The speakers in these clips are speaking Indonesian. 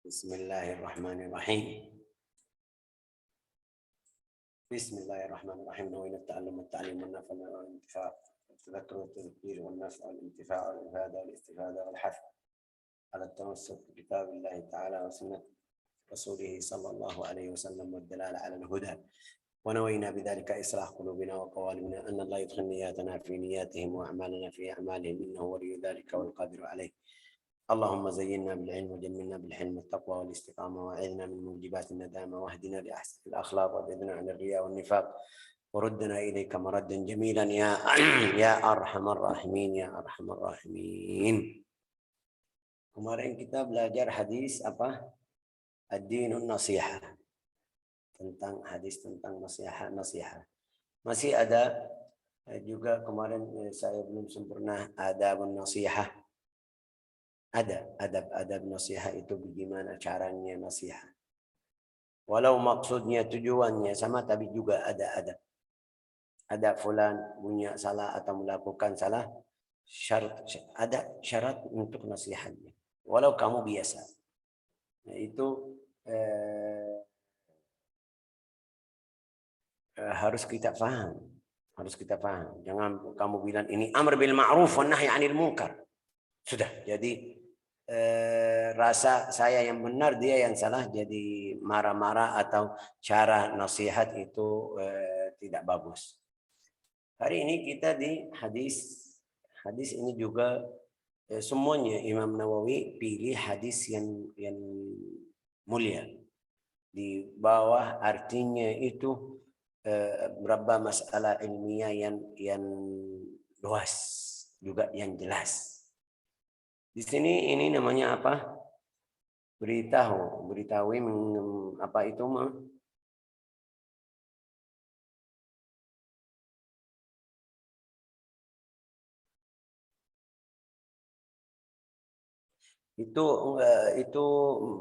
Bismillahirrahmanirrahim. Bismillahirrahmanirrahim. Wa inna ta'allama at-ta'lim wa nafa wal intifa'. التذكر والتذكير والنفع والانتفاع والإفادة والاستفادة والحث على التمسك بكتاب الله تعالى وسنة رسوله صلى الله عليه وسلم والدلالة على الهدى ونوينا بذلك إصلاح قلوبنا وقوالبنا أن الله يدخل نياتنا في نياتهم وأعمالنا في أعمالهم إنه ولي ذلك والقادر عليه. اللهم زينا بالعلم وجملنا بالحلم والتقوى والاستقامة وأعذنا من موجبات الندامة واهدنا لأحسن الأخلاق وابعدنا عن الرياء والنفاق وردنا إليك مردا جميلا يا أرحم الراحمين يا أرحم الراحمين. Kemarin kita belajar hadis apa? Ad-dinun nasihah. Tentang hadis tentang nasihat. Masih ada juga kemarin saya belum sempurna adabun nasihah. Ada adab nasihat itu bagaimana caranya nasihat. Walau maksudnya tujuannya sama tapi juga ada adab. Ada fulan punya salah atau melakukan salah, ada syarat untuk nasihatnya. Walau kamu biasa. Nah, itu harus kita paham. Jangan kamu bilang ini amr bil ma'ruf wa nahy 'anil munkar. Sudah, jadi rasa saya yang benar, dia yang salah, jadi marah-marah atau cara nasihat itu tidak bagus. Hari ini kita di hadis ini juga semuanya Imam Nawawi pilih hadis yang mulia. Di bawah artinya itu berapa masalah ilmiah yang luas, juga yang jelas. Di sini ini namanya apa? Beritahu apa itu mah? Itu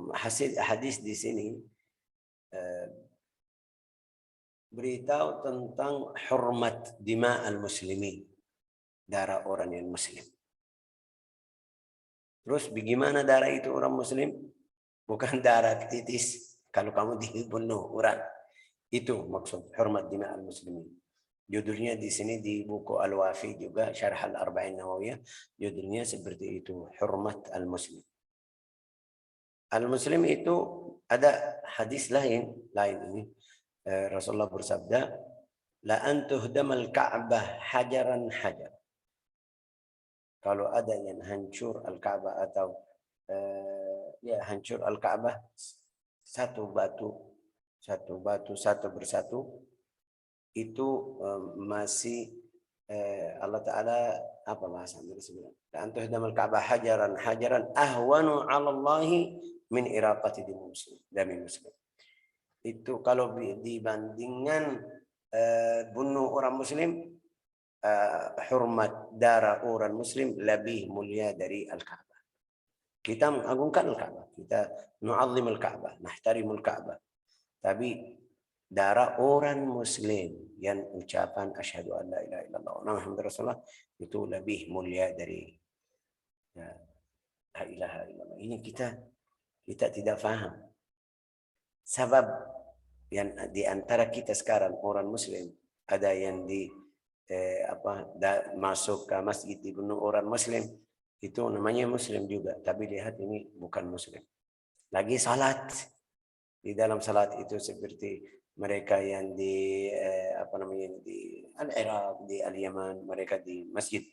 hasil hadis di sini beritahu tentang hormat dima al-muslimin, darah orang yang muslim. Terus bagaimana darah itu orang muslim? Bukan darah titis kalau kamu dibunuh orang. Itu maksud hormat dima al-muslimin. Judulnya di sini di buku Al-Wafi juga Syarh Al-Arba'in Nawawiyah, judulnya seperti itu, hormat al-muslim. Al-muslim itu ada hadis lain ini. Rasulullah bersabda, la an tuhdamal Ka'bah hajaran hajar. Kalau ada yang hancur Al-Ka'bah atau hancur Al-Ka'bah satu bersatu itu masih Allah Ta'ala apa bahasa Indonesia? Antuh damal Ka'bah hajaran ahwanu 'ala Allahi min iraqati dami muslim. Itu kalau dibandingkan bunuh orang muslim, hormat darah orang muslim lebih mulia dari Al-Ka'bah. Kita mengagungkan Al-Ka'bah, kita nu'azzim Al-Ka'bah, nahtarimul Ka'bah. Tapi darah orang muslim yang ucapan asyhadu an la ilaha illallah wa muhammadar rasulullah itu lebih mulia dari la ilaha illallah. Ini kita tidak paham. Sebab yang di antara kita sekarang orang muslim ada yang masuk ke masjid dibunuh orang muslim, itu namanya muslim juga, tapi lihat ini bukan muslim. Lagi salat. Di dalam salat itu seperti mereka yang di di Al-Iraq, di Al-Yaman, mereka di masjid,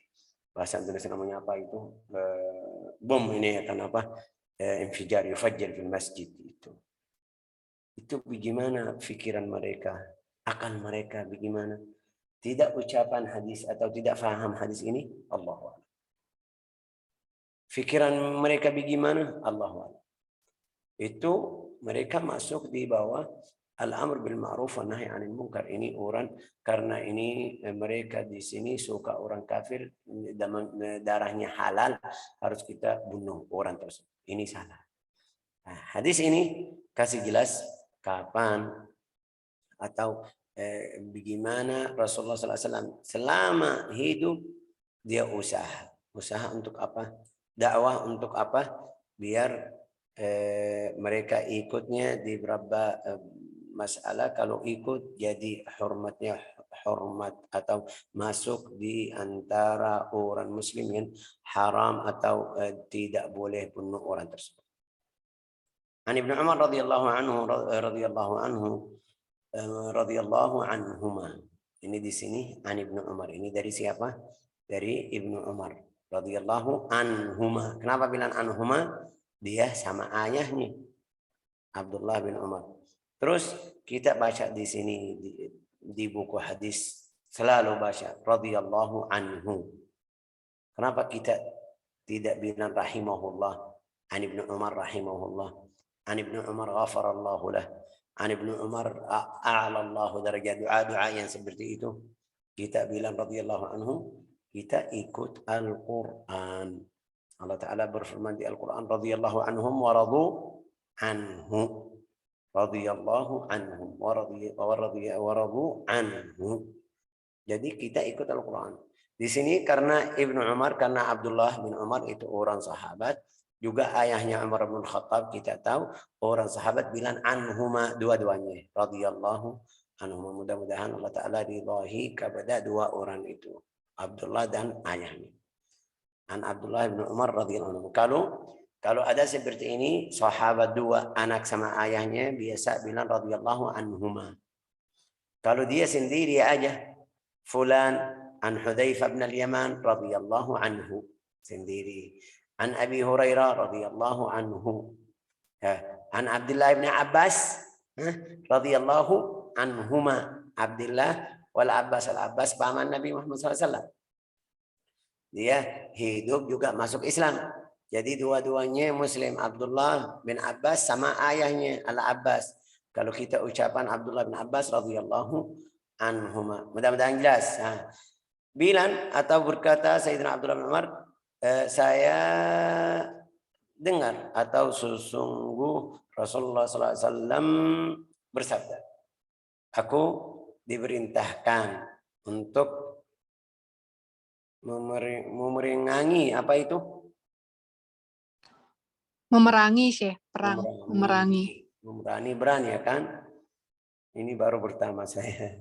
bahasa Indonesia namanya apa itu, bom ini akan infijar yufajjir fil masjid itu bagaimana pikiran mereka, akal mereka bagaimana, tidak ucapan hadis atau tidak faham hadis ini, Allahu a'lam. Pikiran mereka bagaimana, Allahu a'lam. Itu mereka masuk di bawah al-amr bil ma'ruf wa nahy 'anil munkar. Ini orang karena ini mereka di sini suka orang kafir, darahnya halal, harus kita bunuh orang tersebut. Ini salah. Nah, hadis ini kasih jelas kapan atau bagaimana Rasulullah SAW selama hidup dia usaha untuk apa? Dakwah untuk apa? Biar mereka ikutnya di beberapa masalah. Kalau ikut jadi hormat atau masuk di antara orang muslim yang haram atau tidak boleh bunuh orang tersebut. An Ibnu Umar radhiyallahu anhuma. Ini di sini An Ibnu Umar. Ini dari siapa? Dari Ibnu Umar radhiyallahu anhuma. Kenapa bilang anhuma? Dia sama ayahnya Abdullah bin Umar. Terus kita baca di sini di buku hadis selalu baca radhiyallahu anhu. Kenapa kita tidak bilang rahimahullah? An Ibnu Umar rahimahullah. An Ibnu Umar ghafarallahu lah. An Ibnu Umar a'alallahu darajat. Doa-doa yang seperti itu kita bilang radhiyallahu anhu, kita ikut Al-Qur'an. Allah Ta'ala berfirman di Al-Quran, radhiyallahu anhum wa radu anhu. Radhiyallahu anhum wa radu anhu. Jadi kita ikut Al-Quran. Di sini karena Ibnu Umar, karena Abdullah bin Umar itu orang sahabat, juga ayahnya Umar bin Khattab kita tahu, orang sahabat bilang anhuma dua-duanya. Radhiyallahu anhuma. Mudah-mudahan Allah Ta'ala ridhahi kepada dua orang itu. Abdullah dan ayahnya. An Abdullah bin Umar radhiyallahu anhu. Kalau ada seperti ini, sahabat dua anak sama ayahnya biasa bilang radhiyallahu anhuma. Kalau dia sendiri aja, fulan an Hudzaifah bin al-Yaman radhiyallahu anhu sendiri. An Abi Hurairah radhiyallahu anhu. An Abdullah bin Abbas radhiyallahu anhuma. Abdullah wal Abbas, al-Abbas paman Nabi Muhammad SAW. Dia hidup juga masuk Islam. Jadi dua-duanya Muslim. Abdullah bin Abbas sama ayahnya Al-Abbas. Kalau kita ucapan Abdullah bin Abbas radhiyallahu anhuma. Mudah-mudahan jelas. Bilang atau berkata Sayyidina Abdullah bin Umar, saya dengar atau sesungguh Rasulullah SAW bersabda, aku diperintahkan untuk memerangi apa itu? Memerangi, Syekh. Perang. Memerangi. Memerangi berani ya kan? Ini baru pertama saya.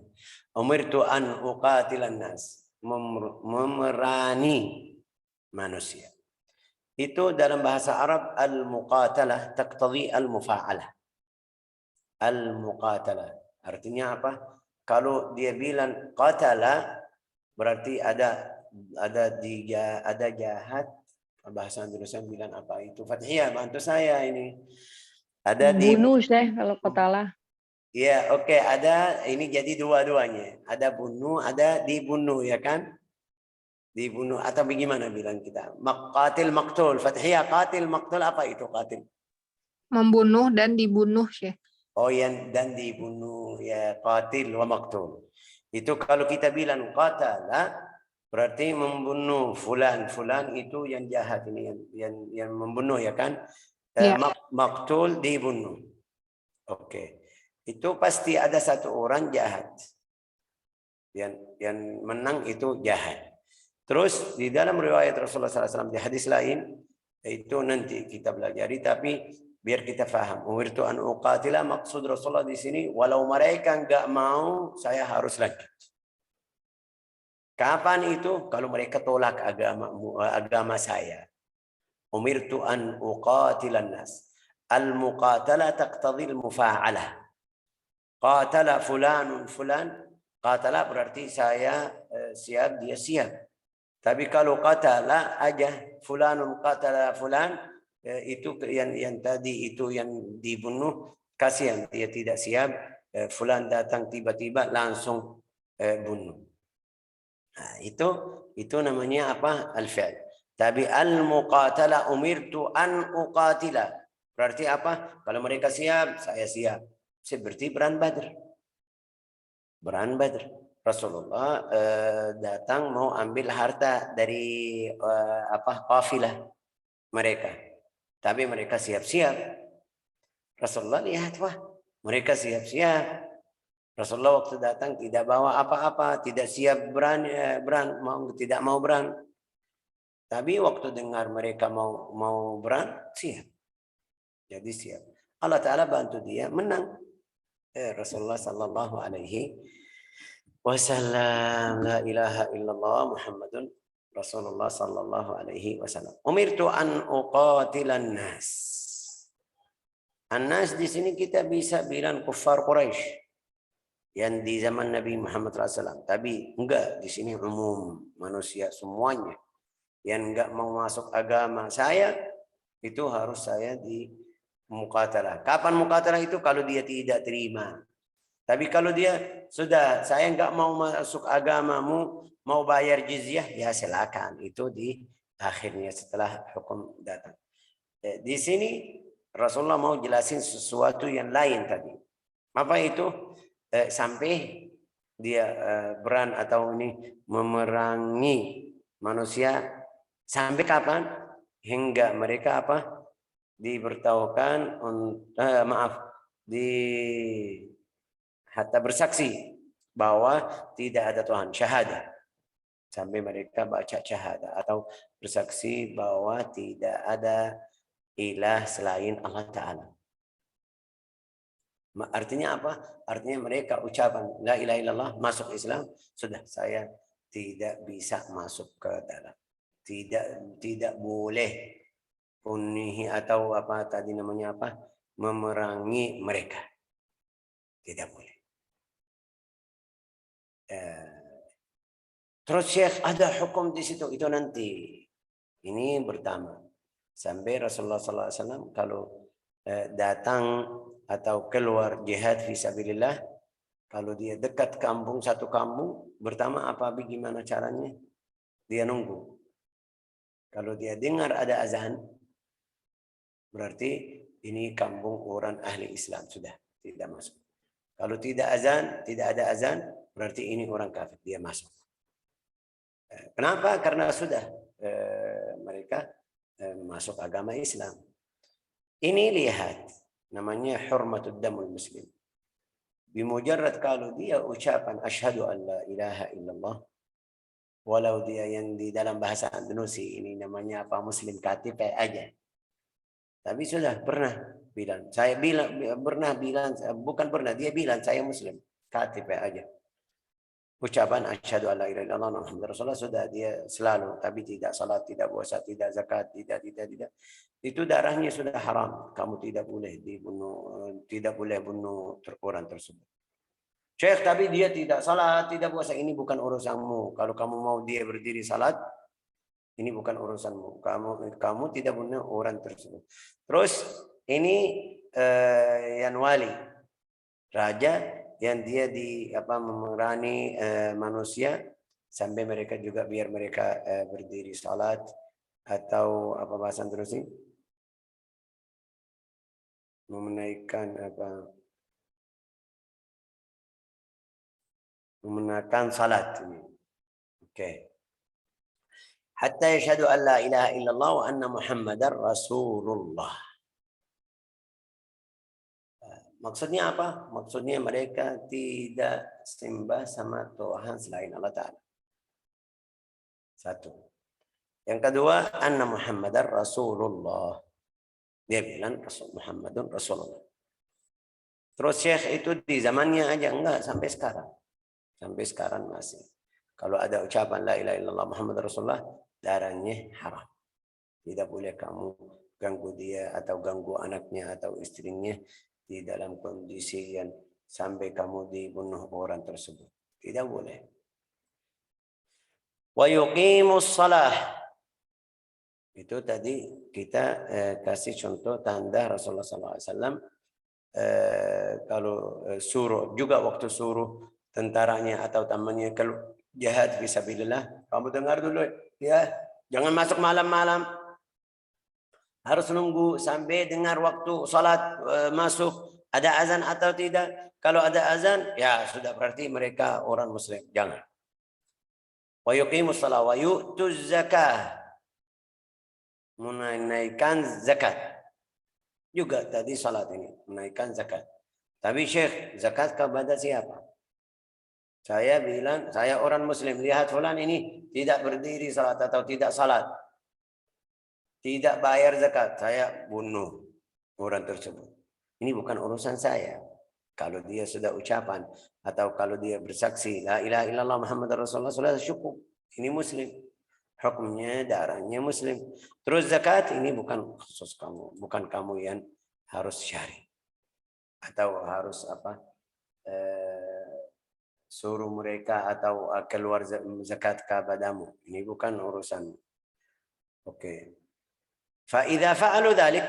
Umirtu an uqatilan nas. Memerangi manusia. Itu dalam bahasa Arab al-muqatalah taqtadi al-mufa'alah. Al-muqatalah. Artinya apa? Kalau dia bilang qatala berarti ada jahat. Bahasa Indonesia bilang apa itu? Fathiyah, bantu saya ini. Ada bunuh Syekh kalau qatalah. Iya, oke, ada ini jadi dua-duanya. Ada bunuh, ada dibunuh ya kan? Dibunuh atau bagaimana bilang kita? Qatil maqtul, fathiyah qatil maqtul, apa itu qatil? Membunuh dan dibunuh, Syekh. Oh, yang dan dibunuh ya, qatil wa maqtul. Itu kalau kita bilang qatala berarti membunuh fulan itu yang jahat ini yang membunuh ya kan? Ya. Maqtul dibunuh. Oke. Itu pasti ada satu orang jahat. Yang menang itu jahat. Terus di dalam riwayat Rasulullah SAW di hadis lain itu nanti kita pelajari, tapi biar kita faham. Umirtu an uqatila, maksud Rasulullah di sini walau mereka enggak mau, saya harus lanjut. Kapan itu? Kalau mereka tolak agama saya. Umirtu an uqatilan nas. Al-muqatala taqtadi al-mufa'alah. Qatala fulanun fulan. Qatala berarti saya siap, dia siap. Tapi kalau qatala aja, fulanun qatala fulan, itu yang tadi itu yang dibunuh, kasihan dia tidak siap. Fulan datang tiba-tiba langsung bunuh. Nah, itu namanya apa? Al-fi'l. Tapi al-muqatala umirtu an uqatila. Berarti apa? Kalau mereka siap, saya siap. Seperti perang Badr. Perang Badr. Rasulullah datang mau ambil harta dari kafilah mereka. Tapi mereka siap-siap. Rasulullah lihat, wah, mereka siap-siap. Rasulullah waktu datang tidak bawa apa-apa, tidak siap tidak mau berang. Tapi waktu dengar mereka mau berang, siap. Jadi siap. Allah Ta'ala bantu dia menang. Rasulullah Sallallahu Alaihi Wasallam. La ilaha illallah Muhammadun Rasulullah Sallallahu Alaihi Wasallam. Umirtu an uqatilan nas. An-nas di sini kita bisa bilang kufar Quraisy yang di zaman Nabi Muhammad SAW. Tapi enggak, di sini umum manusia semuanya yang enggak mau masuk agama saya, itu harus saya di muqatalah. Kapan muqatalah itu? Kalau dia tidak terima. Tapi kalau dia sudah, saya enggak mau masuk agamamu, mau bayar jizyah, ya silakan. Itu di akhirnya setelah hukum datang. Di sini Rasulullah mau jelasin sesuatu yang lain tadi. Apa itu? Sampai dia beran atau ini memerangi manusia sampai kapan? Hingga mereka apa? Diberitahukan hatta bersaksi bahwa tidak ada Tuhan, syahadah. Sampai mereka baca syahadah atau bersaksi bahwa tidak ada ilah selain Allah Ta'ala. Artinya apa? Artinya mereka ucapan la ilaha illallah, masuk Islam, sudah saya tidak bisa masuk ke dalam. Tidak boleh unihi atau apa tadi namanya apa? Memerangi mereka. Tidak boleh. Terus Syekh ada hukum di situ, itu nanti. Ini pertama. Sampai Rasulullah SAW kalau datang atau keluar jihad fisabilillah, kalau dia dekat kampung, satu kampung, pertama bagaimana caranya? Dia nunggu. Kalau dia dengar ada azan, berarti ini kampung orang ahli Islam, sudah tidak masuk. Kalau tidak ada azan, berarti ini orang kafir, dia masuk. Kenapa? Karena sudah mereka masuk agama Islam. Ini lihat, namanya hurmatud damul muslim. Bimujarrad kalau dia ucapan asyhadu an la ilaha illallah, walau dia yang di dalam bahasa Indonesia ini namanya apa, muslim KTP aja. Tapi sudah pernah bilang, dia bilang saya muslim, KTP aja. Ucapan asyhadu alla ilaha illallah Muhammadur Rasulullah sudah dia selalu, tapi tidak salat, tidak puasa, tidak zakat, tidak. Itu darahnya sudah haram. Kamu tidak boleh dibunuh, tidak boleh bunuh orang tersebut. Syekh, tapi dia tidak salat, tidak puasa, ini bukan urusanmu. Kalau kamu mau dia berdiri salat, ini bukan urusanmu. Kamu tidak bunuh orang tersebut. Terus ini yang wali, raja yang dia memerangi manusia sampai mereka juga biar mereka berdiri salat atau apa bahasa terus ini memenangkan salat ini. Oke. Hatta yashhadu an la ilaha illallah wa anna Muhammadar Rasulullah. Maksudnya apa? Maksudnya mereka tidak sembah sama Tuhan selain Allah Ta'ala. Satu. Yang kedua, anna Muhammadar Rasulullah. Dia bilang Muhammadun Rasulullah. Terus Syekh itu di zamannya aja, enggak, sampai sekarang. Sampai sekarang masih. Kalau ada ucapan la ilaha illallah Muhammad Rasulullah, darahnya haram. Tidak boleh kamu ganggu dia atau ganggu anaknya atau istrinya di dalam kondisi yang sampai kamu dibunuh orang tersebut. Tidak boleh. Wa yuqimus shalah. Itu tadi kita kasih contoh tanda Rasulullah SAW. Kalau suruh, juga waktu suruh tentaranya atau tamannya kalau jihad fisabilillah, kamu dengar dulu ya, jangan masuk malam-malam. Harus nunggu sampai dengar waktu salat masuk, ada azan atau tidak. Kalau ada azan, ya sudah berarti mereka orang muslim. Jangan. Wa yuqimus shalah wa yu'tuz zakah. Menaikkan zakat. Juga tadi salat ini, menaikkan zakat. Tapi Syekh, zakat kepada siapa? Saya bilang, saya orang muslim, lihat fulan ini tidak berdiri salat atau tidak salat. Tidak bayar zakat, saya bunuh. orang tersebut. Ini bukan urusan saya. Kalau dia sudah ucapan atau kalau dia bersaksi la ilaha illallah Muhammad Rasulullah sudah cukup. Ini muslim. Hukumnya darahnya muslim. Terus zakat ini bukan khusus kamu, bukan kamu yang harus syari atau harus apa suruh mereka atau keluar zakat kepadamu. Ini bukan urusan. Oke. Fa idza fa'alu dzalik,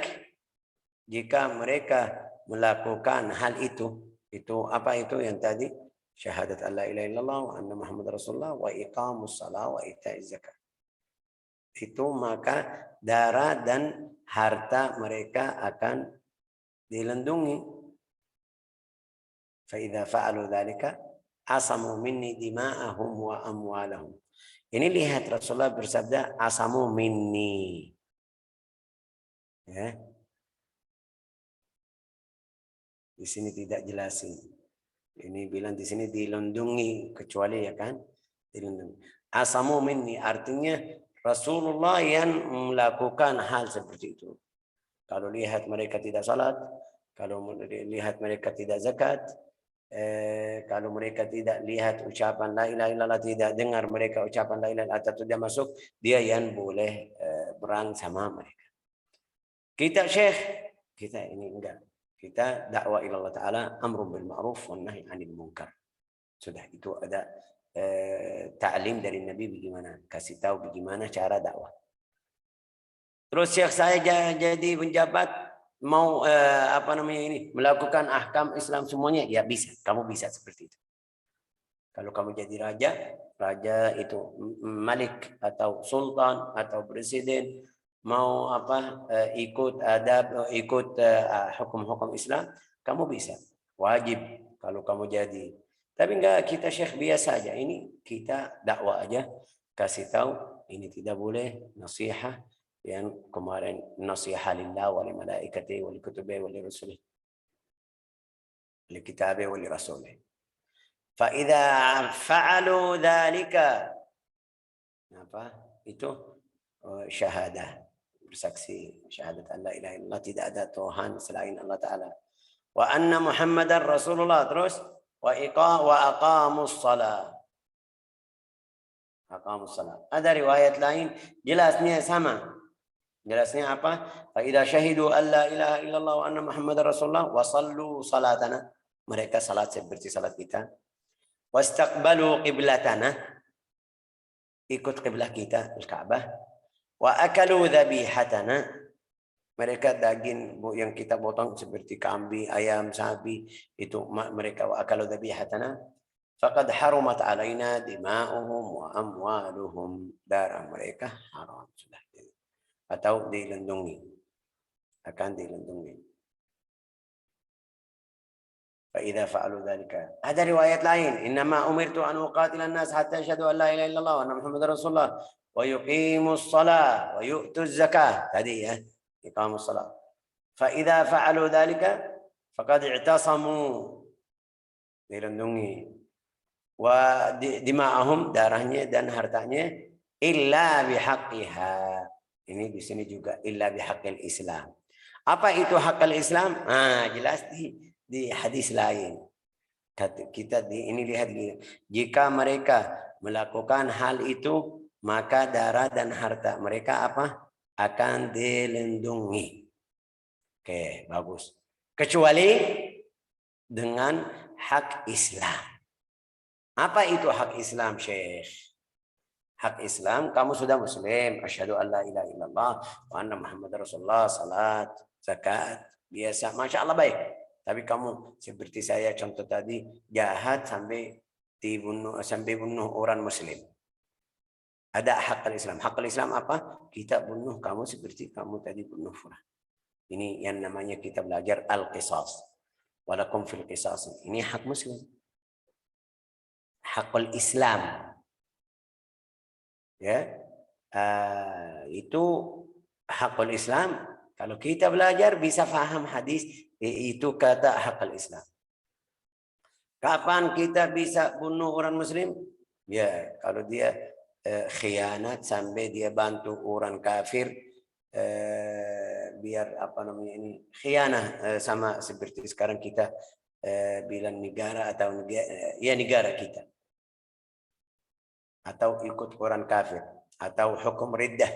jika mereka melakukan hal itu apa itu yang tadi? Syahadat alla ilaha illallah wa anna Muhammad Rasulullah wa iqamus shalah wa ita'iz zakat. Itu maka darah dan harta mereka akan dilindungi. Fa idza fa'alu dzalika asamu minni dima'ahum wa amwalahum. Ini lihat Rasulullah bersabda asamu minni. Ya. Di sini tidak jelasin. Ini bilang di sini dilindungi kecuali ya kan? Dilindungi. Asamu minni artinya Rasulullah yang melakukan hal seperti itu. Kalau lihat mereka tidak salat, kalau lihat mereka tidak zakat, kalau mereka tidak lihat ucapan la ilaha illallah, tidak dengar mereka ucapan la ilaha illallah atau tidak masuk, dia yang boleh berang sama mereka. Kita Syekh, kita ini enggak. Kita dakwah ila Allah Ta'ala amrun bil ma'ruf wa nahy 'anil munkar. Sudah itu ada ta'lim dari Nabi bagaimana, kasih tahu bagaimana cara dakwah. Terus Syekh saya jadi penjabat mau melakukan ahkam Islam semuanya, ya bisa, kamu bisa seperti itu. Kalau kamu jadi raja itu malik atau sultan atau presiden mau ikut adab, ikut hukum-hukum Islam, kamu bisa, wajib kalau kamu jadi. Tapi enggak, kita Syekh biasa aja, ini kita dakwah aja, kasih tahu ini tidak boleh, nasihat yang kemarin nasihat lillah wa li malaikati wa li kutubi wa li rusulih li kitabi wa li rasulih. Fa idza fa'alu dzalika itu syahadah, bersaksi syahadat an la ilaha illallah, tidak ada Tuhan selain Allah Ta'ala, wa anna Muhammadar Rasulullah, terus wa aqamus salat. Aqamus salat. Ada riwayat lain jelasnya sama. Jelasnya apa? Fa idza syahidu an la ilaha illallah wa anna Muhammadar Rasulullah wa sallu salatana. Mereka salat seperti salat kita. Wastaqbalu qiblatana. Ikut qiblah kita Al-Ka'bah. Wa akalu dhabihatana. Mereka daging yang kita potong seperti kambing, ayam, sapi, itu mereka wa akalu dhabihatana. Faqad harumat alaina dima'uhum wa amwaluhum. Darah mereka haram sudah. Atau dilindungi, akan dilindungi. Fa idza fa'alu dzalika. Ada riwayat lain, innama umirtu an uqatila an-nas hatta yashhadu an la ilaha illallah wa anna Muhammadar Rasulullah wa yuqimus shalah wa yu'tuz zakah. Tadi ya, iqamus shalah. Fa idza fa'alu dzalika faqad i'tasamu, dilindungi. Wa dima'ahum, darahnya dan hartanya, illa bihaqqiha. Ini di sini juga illa bihaqqil Islam. Apa itu hakal Islam? Jelas di hadis lain. Kita ini lihat jika mereka melakukan hal itu, maka darah dan harta mereka akan dilindungi. Oke, bagus. Kecuali dengan hak Islam. Apa itu hak Islam, Syekh? Hak Islam, kamu sudah muslim, asyhadu an la ilaha illallah wa anna Muhammadar Rasulullah, salat, zakat, biasa, masya Allah baik. Tapi kamu seperti saya contoh tadi, jahat sampai bunuh orang muslim. Ada hak Islam. Hak Islam apa? Kita bunuh kamu seperti kamu tadi bunuh fulan. Ini yang namanya kita belajar al-qisas. Walakum fil qisas. Ini hak muslim. Hakul Islam. Ya, itu hakul Islam. Kalau kita belajar bisa paham hadis, itu kata hakul Islam. Kapan kita bisa bunuh orang muslim? Ya, kalau dia khianat sampai dia bantu orang kafir biar apa namanya ini khianah, sama seperti sekarang kita bilang negara atau negara kita, atau ikut orang kafir, atau hukum riddah,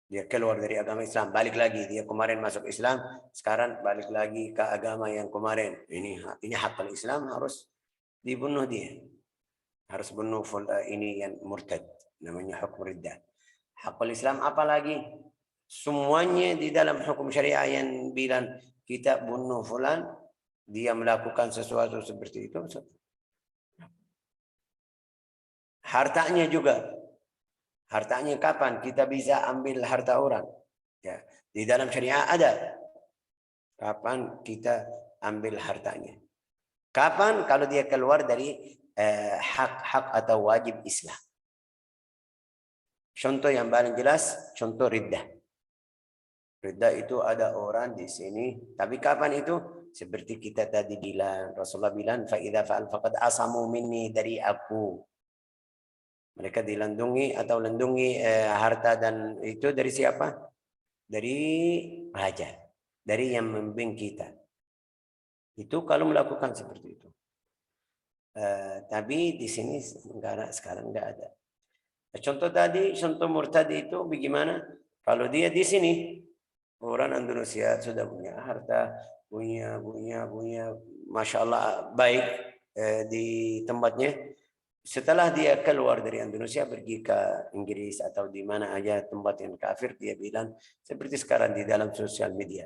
dia keluar dari agama Islam, balik lagi, dia kemarin masuk Islam, sekarang balik lagi ke agama yang kemarin. Ini hak Islam, harus dibunuh dia, harus bunuh ini yang murtad, namanya hukum riddah. Hak Islam apalagi semuanya di dalam hukum syariah yang bilang kita bunuh fulan, dia melakukan sesuatu seperti itu. Hartanya juga. Hartanya kapan kita bisa ambil harta orang? Ya, di dalam syariah ada. Kapan kita ambil hartanya? Kapan? Kalau dia keluar dari hak-hak atau wajib Islam. Contoh yang paling jelas, contoh riddah. Riddah itu ada orang di sini, tapi kapan itu? Seperti kita tadi bilang, Rasulullah bilang, fa idza fa'al faqad asamu minni, dari aku. Mereka dilindungi atau lindungi harta dan itu dari siapa? Dari raja, dari yang membimbing kita. Itu kalau melakukan seperti itu. Tapi di sini sekarang enggak ada. Contoh tadi, contoh murtad itu bagaimana? Kalau dia di sini, orang Indonesia sudah punya harta, punya, masya Allah baik di tempatnya. Setelah dia keluar dari Indonesia pergi ke Inggris atau di mana aja tempat yang kafir, dia bilang seperti sekarang di dalam sosial media,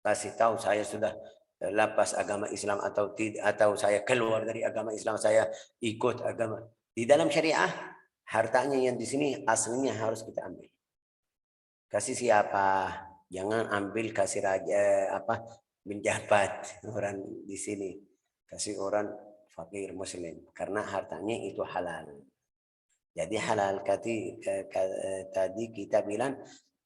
kasih tahu saya sudah lepas agama Islam atau tidak, atau saya keluar dari agama Islam, saya ikut agama. Di dalam syariah hartanya yang di sini aslinya harus kita ambil. Kasih siapa? Jangan ambil kasih raja penjabat orang di sini. Kasih orang fakir muslim, karena hartanya itu halal. Jadi halal tadi kita bilang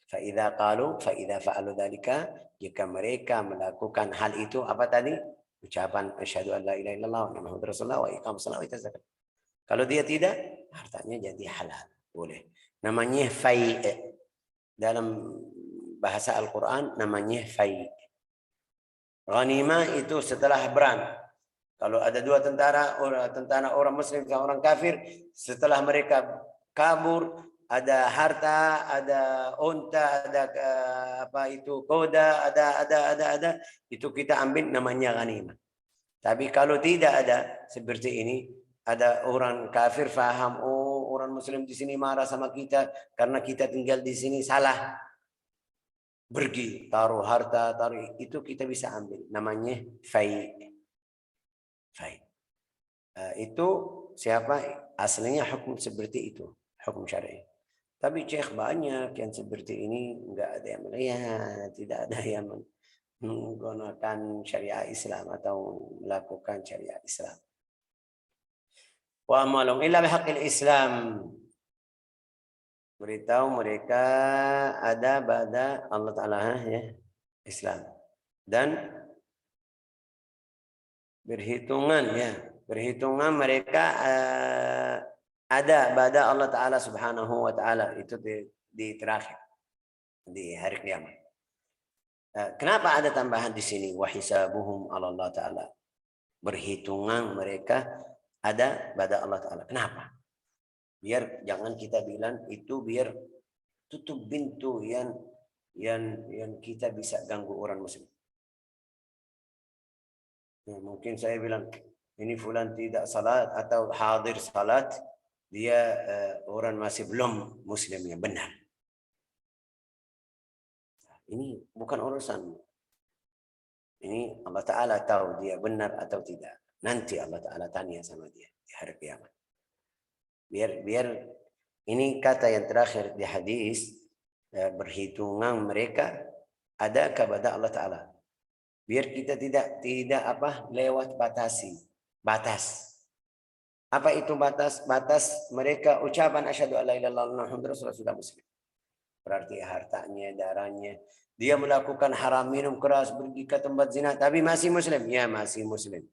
fa idza fa'alu dzalika, jika mereka melakukan hal itu, apa tadi? Ucapan asyhadu an la ilaha illallah wa muhammadur rasulullah wa iqamus shalah wa itaz zakat. Kalau dia tidak, hartanya jadi halal, boleh. Namanya fai'. Dalam bahasa Al-Qur'an namanya fai'. Ghanimah itu setelah perang. Kalau ada dua tentara orang muslim dan orang kafir, setelah mereka kabur, ada harta, ada unta, ada koda, ada, itu kita ambil, namanya ghanimah. Tapi kalau tidak ada seperti ini, ada orang kafir faham, oh orang muslim di sini marah sama kita karena kita tinggal di sini, salah. Pergi taruh harta, itu kita bisa ambil, namanya fai'. Itu siapa aslinya hukum seperti itu, hukum syar'i. Tapi Syekh banyak yang seperti ini, enggak ada yang melihat, tidak ada yang menggunakan syariah Islam atau melakukan syariah Islam. Wa amalum illa bihaqqil Islam. Beritahu mereka ada pada Allah Ta'ala ya, Islam. Dan berhitungan mereka ada pada Allah Ta'ala subhanahu wa ta'ala, itu di terakhir, di hari kiamat. Kenapa ada tambahan di sini? Wa hisabuhum 'ala Allah Ta'ala. Berhitungan mereka ada pada Allah Ta'ala. Kenapa? Biar jangan kita bilang itu, biar tutup pintu yang kita bisa ganggu orang muslim. Mungkin saya bilang ini fulan tidak salat atau hadir salat, dia orang masih belum muslim yang benar. Ini bukan urusan. Ini Allah Ta'ala tahu dia benar atau tidak. Nanti Allah Ta'ala tanya sama dia di hari kiamat. Biar ini kata yang terakhir di hadis, berhitungan mereka ada kepada Allah Ta'ala. Biar kita tidak lewat batas. Apa itu batas? Batas mereka ucapan asyhadu alla ilaha illallah muhammadur rasulullah, sudah muslim. Berarti hartanya, darahnya, dia melakukan haram, minum keras, pergi ke tempat zina, tapi masih muslim. Ya, masih muslim.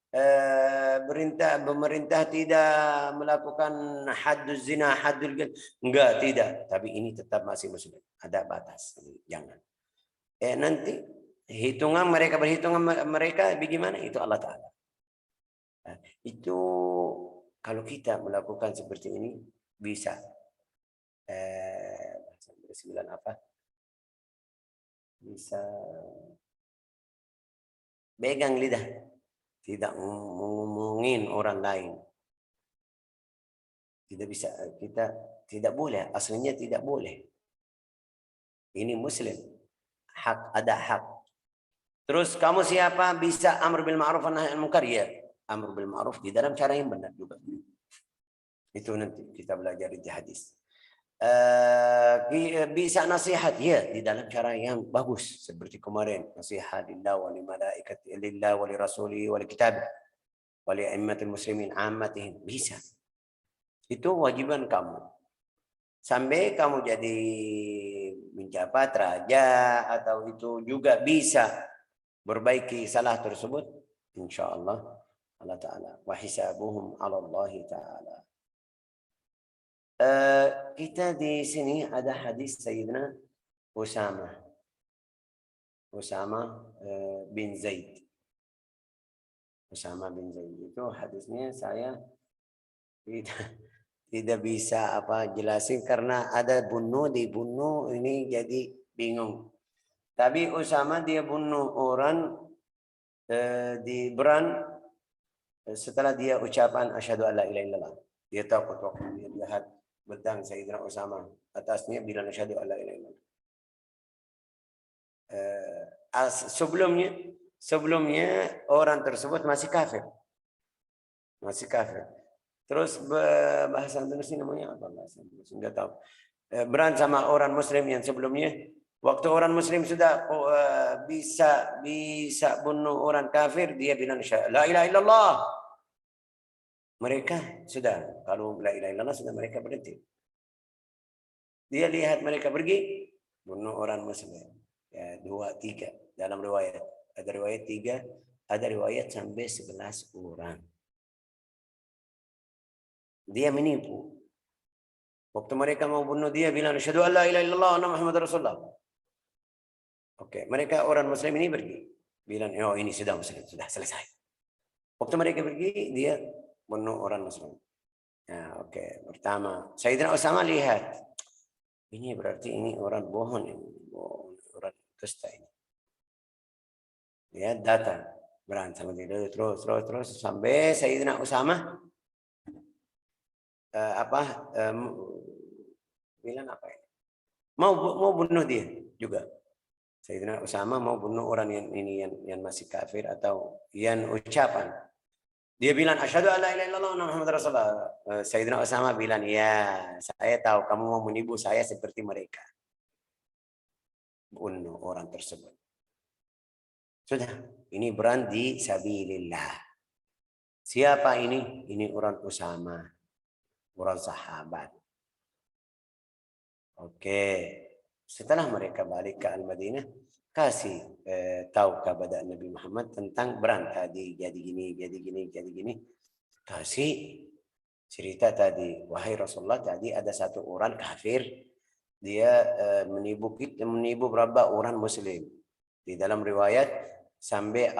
pemerintah tidak melakukan hadduz zina, haddul enggak, tidak. Tapi ini tetap masih muslim. Ada batas. Jangan. Nanti perhitungan mereka bagaimana itu Allah Ta'ala. Itu kalau kita melakukan seperti ini bisa. Bisa pegang lidah, tidak ngomongin orang lain. Tidak bisa, kita tidak boleh, aslinya tidak boleh. Ini muslim, ada hak. Terus kamu siapa bisa amr bil ma'ruf wa nahy anil munkar? Ya, amr bil ma'ruf di dalam cara yang benar juga. Itu nanti kita belajar di hadis. Bisa nasihat ya di dalam cara yang bagus seperti kemarin, nasihat lillah wa li malaikati lillah wa li rasuli wa li kitab wa li a'immatil muslimin ammatihim, bisa. Itu wajiban kamu. Sampai kamu jadi menjabat raja atau itu juga bisa berbaiki salah tersebut, insyaallah Allah Ta'ala. Wa hisabuhum 'ala Allah Ta'ala. Kita di sini ada hadis Sayyidina Usama bin Zaid. Usama bin Zaid itu hadisnya saya tidak bisa jelasin karena ada dibunuh ini jadi bingung. Tapi Usama dia bunuh orang di Beran setelah dia ucapan asyhadu alla ilaha illallah. Dia takut waktu dia lihat pedang Sayyidina Usama atasnya bilang asyhadu alla ilaha illallah. Sebelumnya orang tersebut masih kafir. Terus bahasa Indonesia namanya apa bahasa Indonesia? Enggak tahu. Beran sama orang muslim yang sebelumnya. Waktu orang muslim sudah bisa bunuh orang kafir, dia bilang la ilaha illallah. Mereka sudah, kalau la ilaha illallah sudah mereka berhenti. Dia lihat mereka pergi, bunuh orang muslim. Ya, 2, 3 dalam riwayat. Ada riwayat 3, ada riwayat sampai 11 orang. Dia menipu. Waktu mereka mau bunuh dia bilang asyhadu alla ilaha illallah wa anna muhammadar rasulullah. Oke, mereka orang muslim ini pergi. Bilang, oh ini sudah muslim, sudah selesai. Waktu mereka pergi, dia bunuh orang muslim. Nah, oke. Pertama, Sayyidina Usama lihat. Ini berarti ini orang bohong, orang dusta ini. Dia datang, berantem sama dia terus sampai Sayyidina Usama bilang apa ini? Mau bunuh dia juga. Sayyidina Usama mau bunuh orang yang masih kafir atau yang ucapan. Dia bilang asyhadu alla ilaha illallah wa muhammadar rasulullah. Sayyidina Usama bilang, "Ya, saya tahu kamu mau menipu saya seperti mereka." Bunuh orang tersebut. Sudah, ini berang di sabilillah. Siapa ini? Ini orang Usama. Orang sahabat. Oke. Setelah mereka balik ke Al-Madinah, kasih tahu kepada Nabi Muhammad tentang Beran tadi jadi gini. Kasih cerita tadi, wahai Rasulullah, tadi ada satu orang kafir, dia menipu berapa orang muslim. Di dalam riwayat sampai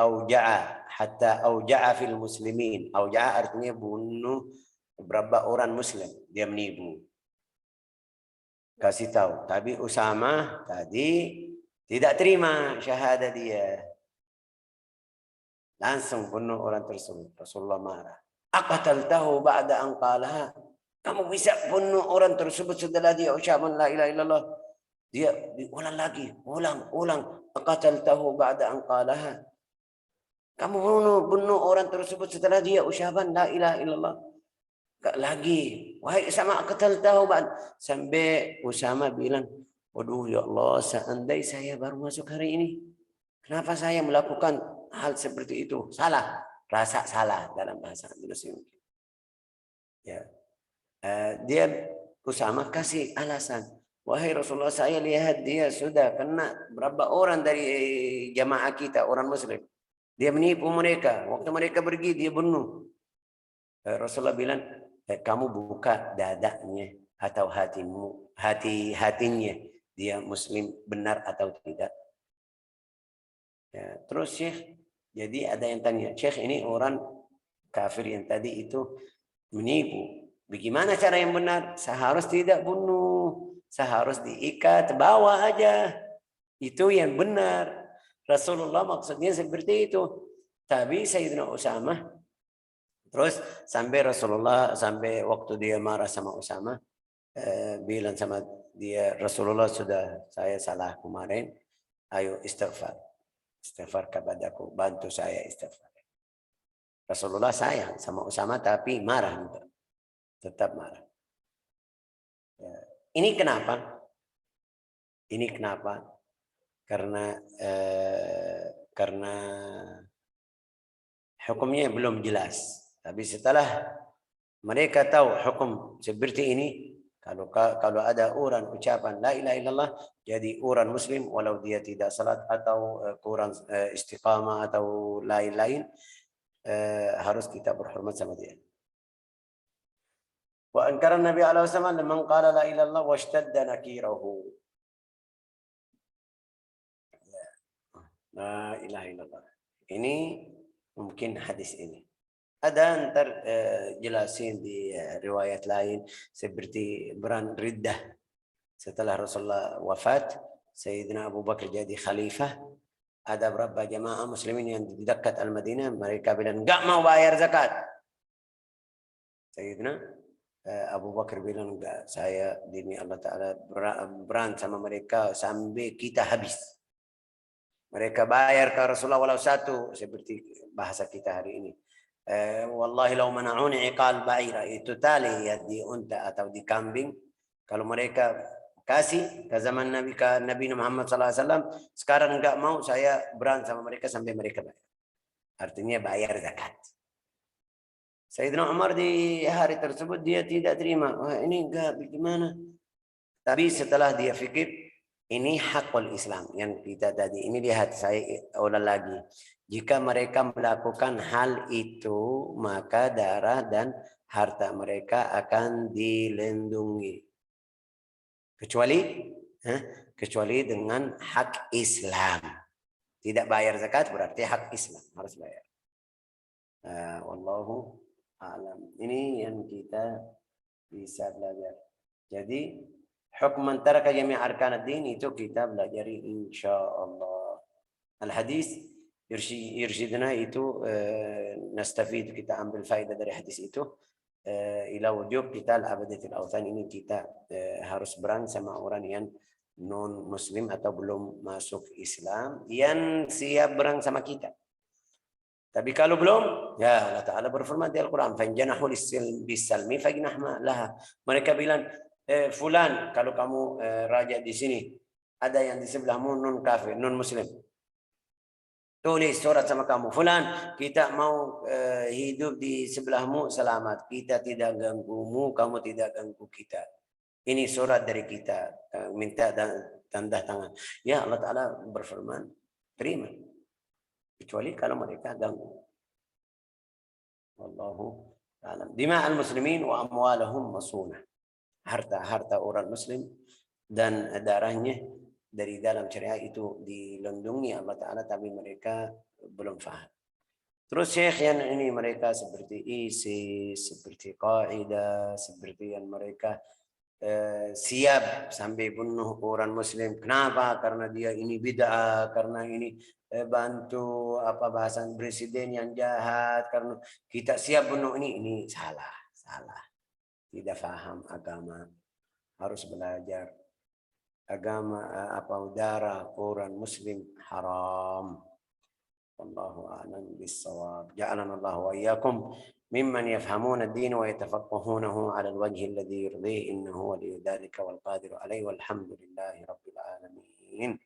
hatta auja'a fil muslimin. Auja'a artinya bunuh berapa orang muslim, dia menipu. Kasih tahu. Tapi Usama tadi tidak terima syahadat dia. Langsung bunuh orang tersebut. Rasulullah marah. Aqataltahu ba'da an qalaha. Kamu bisa bunuh orang tersebut setelah dia ucapan la ilaha illallah. Dia ulang lagi. Ulang. Aqataltahu ba'da an qalaha. Kamu bunuh orang tersebut setelah dia ucapan la ilaha illallah. Lagi, wahai Usama, aqataltahu ba'd. Sampai Usama bilang, waduh ya Allah, seandainya saya baru masuk hari ini, kenapa saya melakukan hal seperti itu? Salah, rasa salah dalam bahasa Indonesia. Ya, dia Usama kasih alasan, wahai Rasulullah, saya lihat dia sudah kena berapa orang dari jamaah kita orang Muslim. Dia menipu mereka. Waktu mereka pergi, dia bunuh. Rasulullah bilang, kamu buka dadanya atau hatinya. Dia Muslim benar atau tidak. Ya, terus Syekh, jadi ada yang tanya, Syekh ini orang kafir yang tadi itu menipu. Bagaimana cara yang benar? Seharusnya tidak bunuh. Seharusnya diikat, bawa aja. Itu yang benar. Rasulullah maksudnya seperti itu. Tapi Sayyidina Usamah, terus sampai Rasulullah, sampai waktu dia marah sama Usamah, bilang sama dia, Rasulullah sudah, saya salah kemarin, ayo istighfar. Istighfar kepadaku, bantu saya istighfar. Rasulullah sayang sama Usamah tapi marah juga. Tetap marah. Ya. Ini kenapa? Ini kenapa? Karena hukumnya belum jelas. Tapi setelah mereka tahu hukum seperti ini, kalau ada orang ucapan la ilaha illallah, jadi orang muslim walau dia tidak salat atau kurang istiqamah atau lain-lain, harus kita berhormat sama dia. Wa ankara Nabi alaihi wasallam man qala la ilaha illallah washtadda nakirahu. La ilaha illallah. Ini mungkin hadis ini. Ada ntar jelasin di riwayat lain seperti perang Riddah. Setelah Rasulullah wafat, Sayyidina Abu Bakar jadi khalifah. Ada beberapa jamaah muslimin yang di dekat Al-Madinah, mereka bilang enggak mau bayar zakat. Sayyidina Abu Bakar bilang enggak, saya demi Allah Ta'ala berang sama mereka sampai kita habis. Mereka bayar ke Rasulullah walau satu, seperti bahasa kita hari ini. Wallahi lau mana'uni iqal ba'ira, itu tali ya di unta atau di kambing. Kalau mereka kasih ke zaman Nabi Muhammad SAW, sekarang enggak mau, saya berang sama mereka sampai mereka bayar. Artinya bayar zakat. Sayyidina Umar di hari tersebut dia tidak terima. Wah, ini enggak, bagaimana? Tapi setelah dia fikir, ini hakul Islam yang kita tadi. Ini lihat, saya ulang lagi. Jika mereka melakukan hal itu, maka darah dan harta mereka akan dilindungi. Kecuali dengan hak Islam. Tidak bayar zakat berarti hak Islam harus bayar. Wallahu a'lam. Ini yang kita bisa belajar. Jadi hukum antara jami' arkan ad-din itu kita belajari insyaallah. Al-hadis irsyidna itu nastafid, kita ambil faedah dari hadis itu ila wujub kita al-abadatil awthan. Ini kita harus berang sama orang yang non muslim atau belum masuk Islam yang siap berang sama kita. Tapi kalau belum, ya Allah Ta'ala berfirman di Al-Quran, فَإِنْ bisalmi فَإِنَحْمَا laha. Mereka bilang, fulan, kalau kamu raja di sini, ada yang di sebelahmu non kafir, non muslim, tulis surat sama kamu, fulan, kita mau hidup di sebelahmu selamat, kita tidak ganggumu, kamu tidak ganggu kita. Ini surat dari kita, minta tanda tangan. Ya Allah Ta'ala berfirman, terima. Kecuali kalau mereka ganggu. Wallahu a'lam. Dima'al muslimin wa amwalahum masuna. Harta orang muslim dan darahnya dari dalam syariat itu dilindungi Allah Ta'ala, tapi mereka belum faham. Terus Syekh yang ini mereka seperti ISIS, seperti Qaeda, seperti yang mereka siap sampai bunuh orang muslim. Kenapa? Karena dia ini bid'ah, karena ini bantu apa bahasan presiden yang jahat, karena kita siap bunuh ini salah. Tidak paham agama. Harus belajar agama apa darah orang muslim haram. Wallahu a'lam bis-shawab. Ja'alana Allah wa iyyakum ممن يفهمون الدين ويتفقهونه على الوجه الذي يرضيه إنه ولي ذلك والقادر عليه والحمد لله رب العالمين.